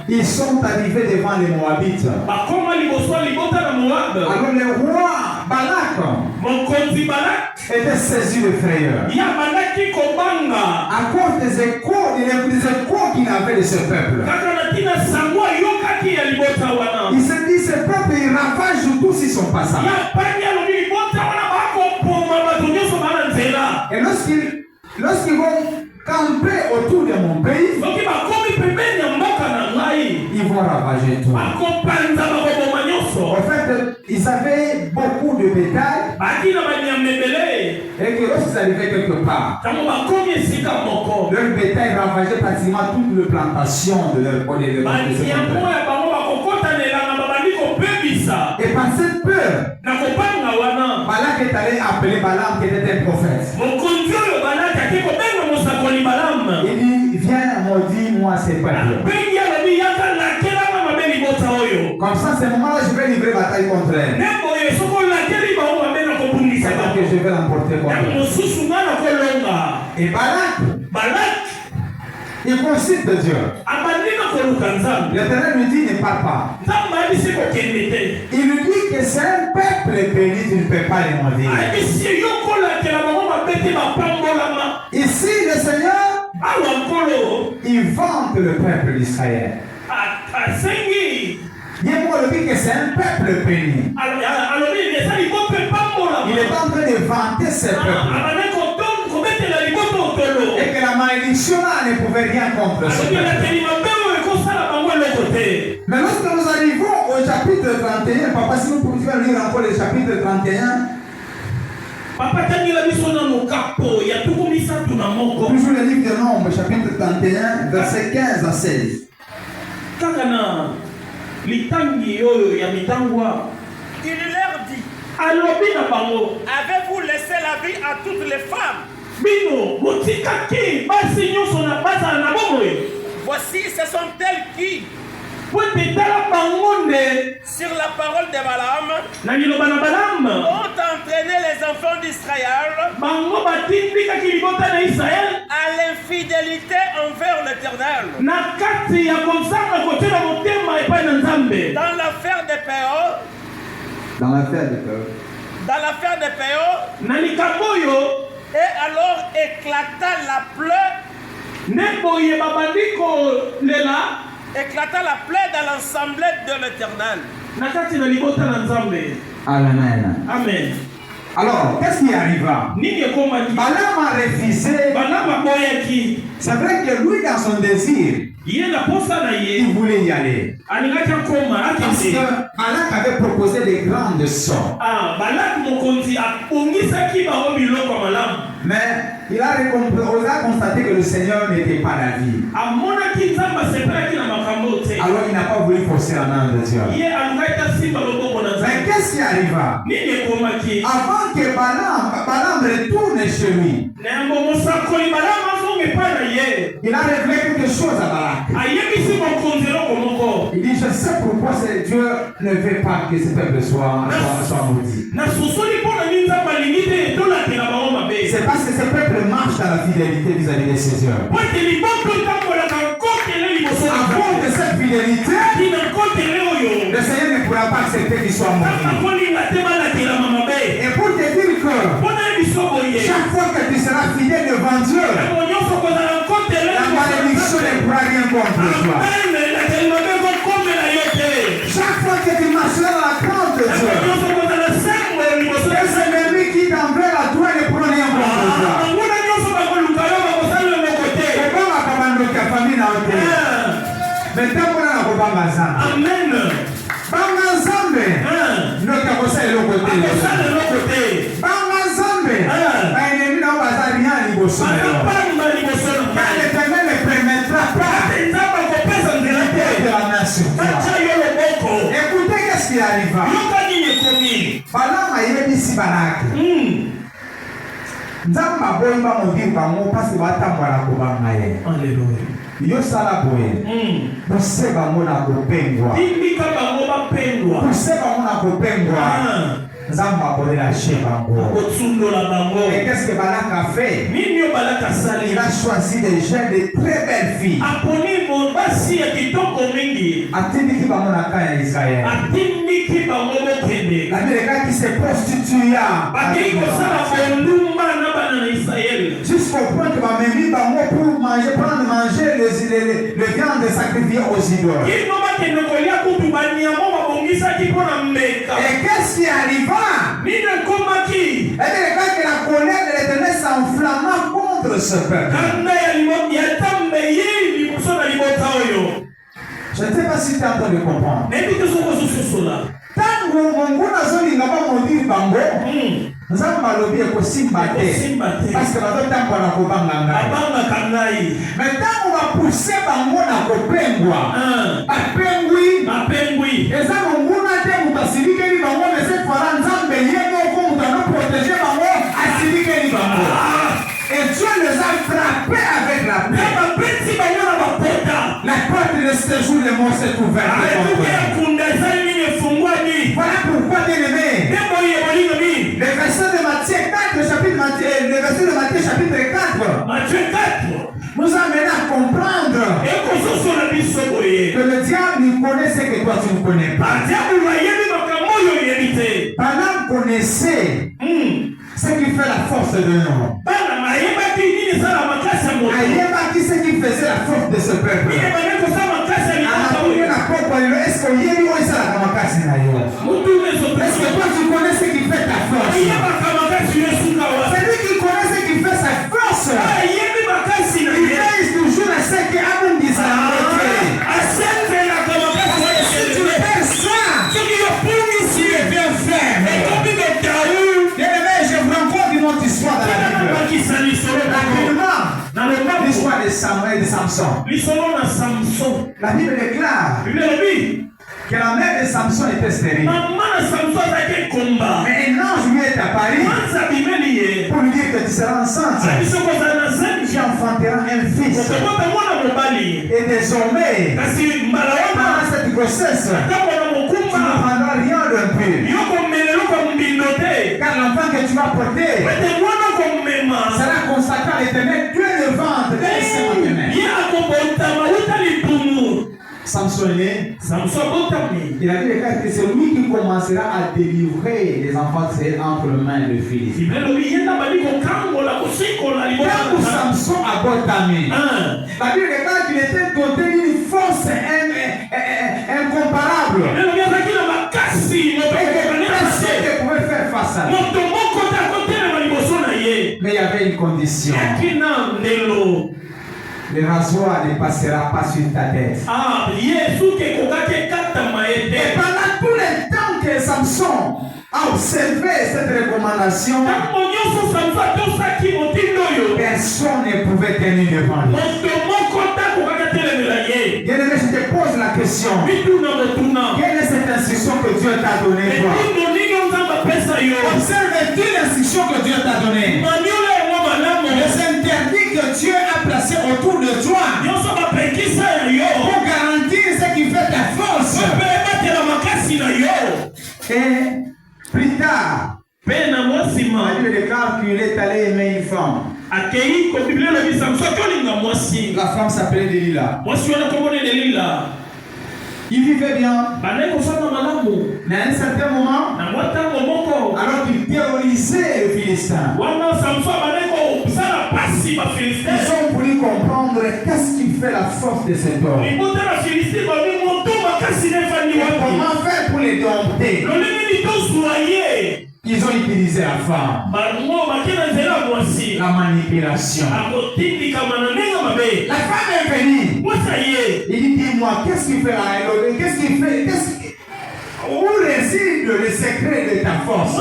ils sont arrivés devant les Moabites. Alors le roi Balak était saisi de frayeur à cause des échos qu'il avait de ce peuple. Il se dit, ce peuple, il ravage tous ils sont pas ça. Et lorsqu'ils vont camper autour de mon pays, ils vont ravager tout. En fait, ils avaient beaucoup de bétail. Et que lorsqu'ils arrivaient quelque part, leur bétail ravageait pratiquement toute la plantation de leur côté. Et par cette peur, Balak est allé appeler Balaam qui était un prophète. Il dit, viens maudis-moi ces peuples. Comme ça, c'est le moment là je vais livrer bataille contre elle. C'est là que je vais l'emporter contre elle. Et Balak, il consulte de Dieu. L'Éternel lui dit, ne parle pas. Il lui dit que c'est un peuple béni, tu ne peux pas les maudire. Ici, le Seigneur, il vante le peuple d'Israël. Il dit que c'est un peuple béni. Il est en train de vanter ce peuple. Et que la malédiction ne pouvait rien contre ce peuple. Mais lorsque nous arrivons au chapitre 31, papa, si nous pouvions lire encore le chapitre 31, toujours le livre de Nombres, chapitre 31, verset 15 à 16. Il leur dit, avez-vous laissé la vie à toutes les femmes? Voici, ce sont elles qui, sur la parole de Balaam, ont entraîné les enfants d'Israël à l'infidélité envers l'Éternel. Dans l'affaire de Péor, et alors éclata la plaie. Éclata la plaie dans l'assemblée de l'Éternel. Amen. Amen. Alors, qu'est-ce qui arriva? Balaam a refusé. C'est vrai que lui, dans son désir, il voulait y aller. Parce que Balak avait proposé des grandes sommes. Mais il a constaté que le Seigneur n'était pas la vie. Alors il n'a pas voulu forcer la main de Dieu. Mais qu'est-ce qui arriva? Avant que Balaam retourne chez lui, il a révélé quelque chose à Balak. Il dit, je sais pourquoi Dieu ne veut pas que ce peuple soit maudit. C'est parce que ce peuple marche dans la fidélité vis-à-vis de ses œuvres. À cause de cette fidélité, le Seigneur ne pourra pas accepter qu'il soit maudit. Et pour te dire que chaque fois que tu seras fidèle devant Dieu, la malédiction ne pourra rien contre toi. Chaque fois que tu marcheras dans la crainte de Dieu, les ennemis qui t'enveulent à toi ne pourront rien contre toi. Amen. Banganzambe. Notre conseil est l'autre côté. Banganzambe. Ennemi n'a pas rien à l'Ibosso. Car l'Éternel ne permettra pas de la main sur toi. Écoutez qu'est-ce qui arriva. Balaam a dit si Balak. Nzamba boyimba mobimba mo pasi batambola kubanga ye. Alléluia. Yo sala boye. Boseba mona kopengwa. Timbika bango bapengwa. Boseba mona kopengwa. Nzamba bolela sheba ngo. Otsundola bango. Et qu'est-ce que Balak a fait? Nini Balak a sali? Il a choisi des jeunes de très belles filles. Aponi mo ba mwasi ya kitoko mingi atindiki bango na kaya ya Israël. atindiki bango bokende L'Américain qui se prostitua bakei kosala bolumba na bana na Israël jusqu'au point que bamemi bango pour manger, prendre manger le viande sacrifiée aux idoles. kino bakende kolia kutu banyamo babongisaki mpo na mbeka. Et qu'est-ce qui arriva? nini ekomaki? L'Américain que la colère de l'Éternel s'enflamma contre ce peuple. kanda ya tambe ye liboso na libota oyo. Je ne sais pas si tu es en train de comprendre. nayebi te soko ozososola Tango Mungu nazolinga bamodiri bango nzambe alobi ekosimba te parce que bazotambola kobanga ngai. abangaka ngai. Mais ntango bapousse bango na kopengwa bapengwi eza monguna te moto asilikeli bango, mais cette fois nzambe ye moko moto anoprotege bango asilikeli bango. Et Dieu les a frappés avec la paix. La porte de ce jour, les morts s'est ouverte. Voilà pourquoi, bien-aimés, le verset de Matthieu 4, chapitre 4, nous amène à comprendre que le diable ne connaît ce que toi tu ne connais pas. Balaam connaissait ce qui fait la force de l'homme. Ayebaki ce qui faisait la force de ce peuple. Est-ce que toi tu connais ce qui fait ta force? Celui qui connaît ce qui fait sa force, il fait toujours à ce qui a bon disant. Si tu fais ça, tu es bien ferme. Je vous raconte une autre histoire dans la Bible. Rapidement, l'histoire de Samuel et de Samson. La Bible déclare que la mère de Samson était stérile. Mais un ange lui est apparu pour lui dire que tu seras enceinte. Tu enfanteras un fils. Et désormais, pendant cette grossesse, tu ne prendras rien d'impur. Car l'enfant que tu vas porter sera consacré à l'Éternel. Dieu le ventre et le sein de tes Samson est né. Il a dit que c'est lui qui commencera à délivrer les enfants entre les mains de Philippe. Quand Samson aborde Tamé, la Bible déclare qu'il était doté d'une force incomparable. Et que personne ne pouvait faire face à lui. Mais il y avait une condition. Le rasoir ne passera pas sur ta tête. Et pendant tout le temps que Samson a observé cette recommandation, personne ne pouvait tenir devant lui. Bien-aimé, je te pose la question. Quelle est cette instruction que Dieu t'a donnée, toi? Observe-tu l'instruction que Dieu t'a donnée? Les interdits que Dieu a placés autour de toi pour garantir ce qui fait ta force. Et plus tard, il déclare qu'il est allé aimer une femme. La femme s'appelait Delilah. Il vivait bien. Mais à un certain moment, alors qu'il terrorisait le Philistin, ils ont voulu comprendre qu'est-ce qui fait la force de cet homme. Comment faire pour les dompter? Ils ont utilisé la femme. La manipulation. La femme est venue. Il dit, dis-moi, qu'est-ce qui fait la Elodie? Qu'est-ce qui fait? Où réside le secret de ta force?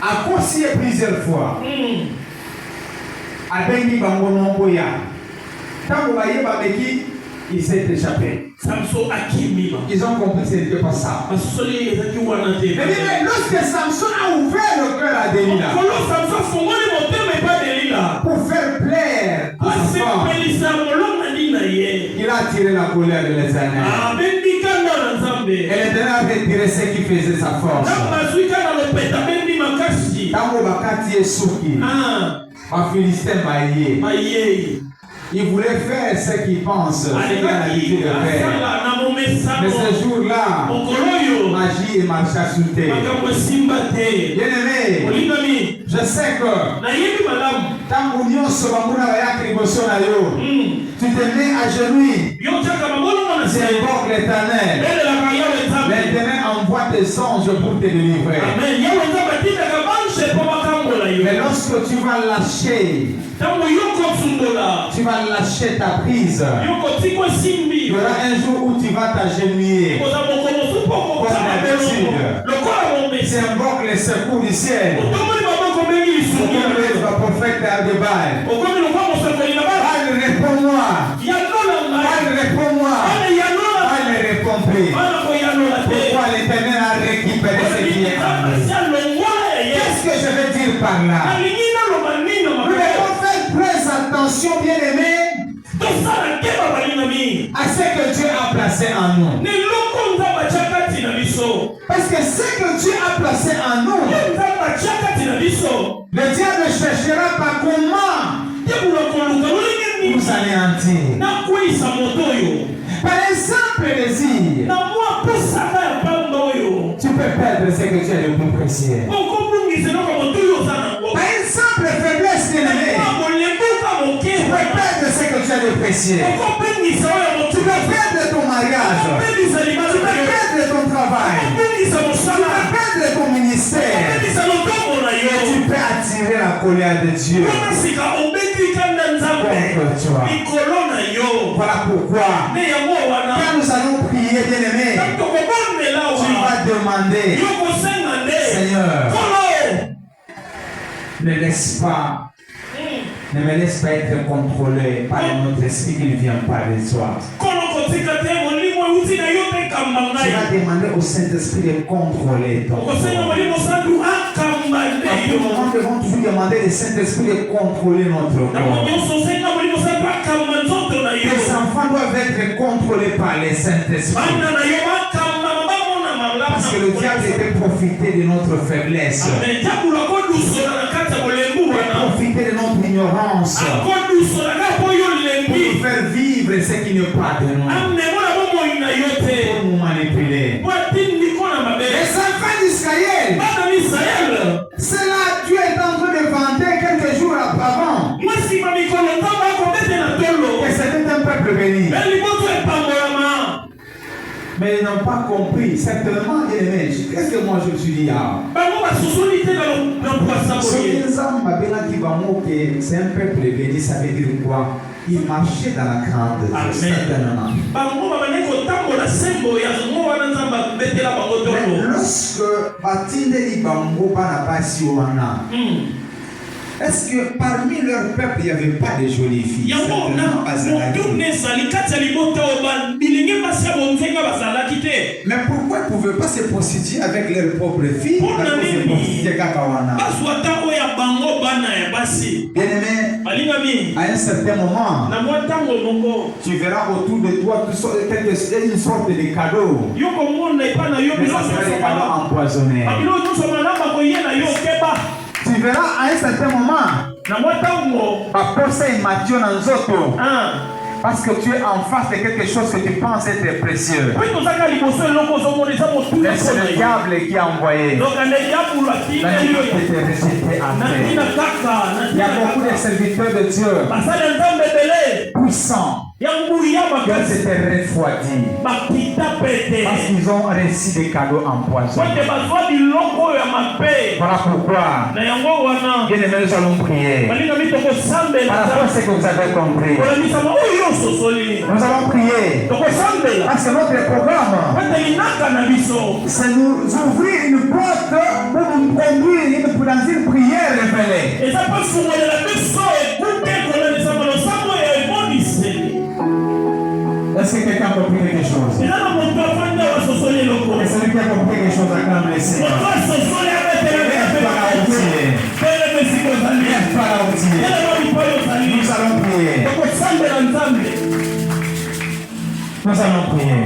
A conseillé plusieurs fois. A béni Bangonomboya. Tant il s'est échappé. Ils ont compris que ce n'était pas ça. Mais lorsque Samson a ouvert le cœur à Delilah pour faire plaire à sa femme, il a attiré la colère de l'Éternel. Et l'Éternel a retiré ce qui faisait sa force. Un Philistin maillé. Il voulait faire ce qu'il pense, ce qu'il a l'habitude de faire. Mais ce jour-là, magie et marcha sous terre. Bien-aimé, je sais que tant union sur tu te mets à genoux, tu invoques l'Éternel. L'Éternel envoie tes anges pour te délivrer. Mais lorsque tu vas lâcher, tu vas lâcher ta prise, il y aura un jour où tu vas t'agenouiller comme d'habitude. Tu invoques les secours du ciel. Le prophète Adébal, réponds-moi. Réponds-moi. Ne répond plus. Pourquoi l'Éternel a récupéré ce qui est en nous? Qu'est-ce que je veux dire par là? Nous devons faire très attention, bien-aimés, à ce que Dieu a placé en nous. Parce que ce que Dieu a placé en nous, le diable cherchera par comment nous anéantir. Par exemple, désir. Tu peux perdre ce que tu as de plus précieux. Par exemple, faiblesse, bien-aimé. Tu peux perdre ce que tu as de précieux. Tu peux perdre ton mariage. Tu peux perdre ton travail. Tu peux perdre ton ministère. Et tu peux attirer la colère de Dieu contre toi. Voilà pourquoi, quand nous allons prier, bien-aimé, tu vas demander, Seigneur, ne me laisse pas être contrôlé par notre esprit qui ne vient pas de toi. Tu vas demander au Saint-Esprit de contrôler ton corps. À tout moment, nous devons toujours demander au Saint-Esprit de contrôler notre corps. Les enfants doivent être contrôlés par les Saint-Esprit. Parce que le diable peut profiter de notre faiblesse. Profiter de notre ignorance pour nous faire vivre ce qui n'est pas de nous, pour nous manipuler. Les enfants d'Israël, cela Dieu est en train de vanter quelques jours avant que c'était un peuple béni. Mais ils n'ont pas compris. Certainement, bien-aimé, qu'est-ce que moi je me suis dit? C'est un peuple béni, ça veut dire quoi? Il marchait dans la crainte de Dieu, certainement. Mais lorsque Batinde Ibango Banabasi Oana, est-ce que parmi leur peuple, il n'y avait pas de jolies filles? Mais pourquoi ils ne pouvaient pas se prostituer avec leurs propres filles? Bien-aimé, à un certain moment, tu verras autour de toi une sorte de cadeau. Mais ça sera des cadeaux empoisonnés. Tu verras à un certain moment, parce que tu es en face de quelque chose que tu penses être précieux. Mais c'est le diable qui a envoyé. Il y a beaucoup de serviteurs de Dieu puissants qui s'étaient refroidis parce qu'ils ont reçu des cadeaux empoisonnés. Voilà pourquoi, bien-aimés, nous allons prier. Par rapport à ce que vous avez compris, nous allons prier. Parce que notre programme, c'est nous ouvrir une porte pour nous conduire dans une prière révélée. Est-ce que quelqu'un a compris quelque chose? Et celui qui a compris quelque chose acclame le Seigneur. Nous allons prier. Nous allons prier.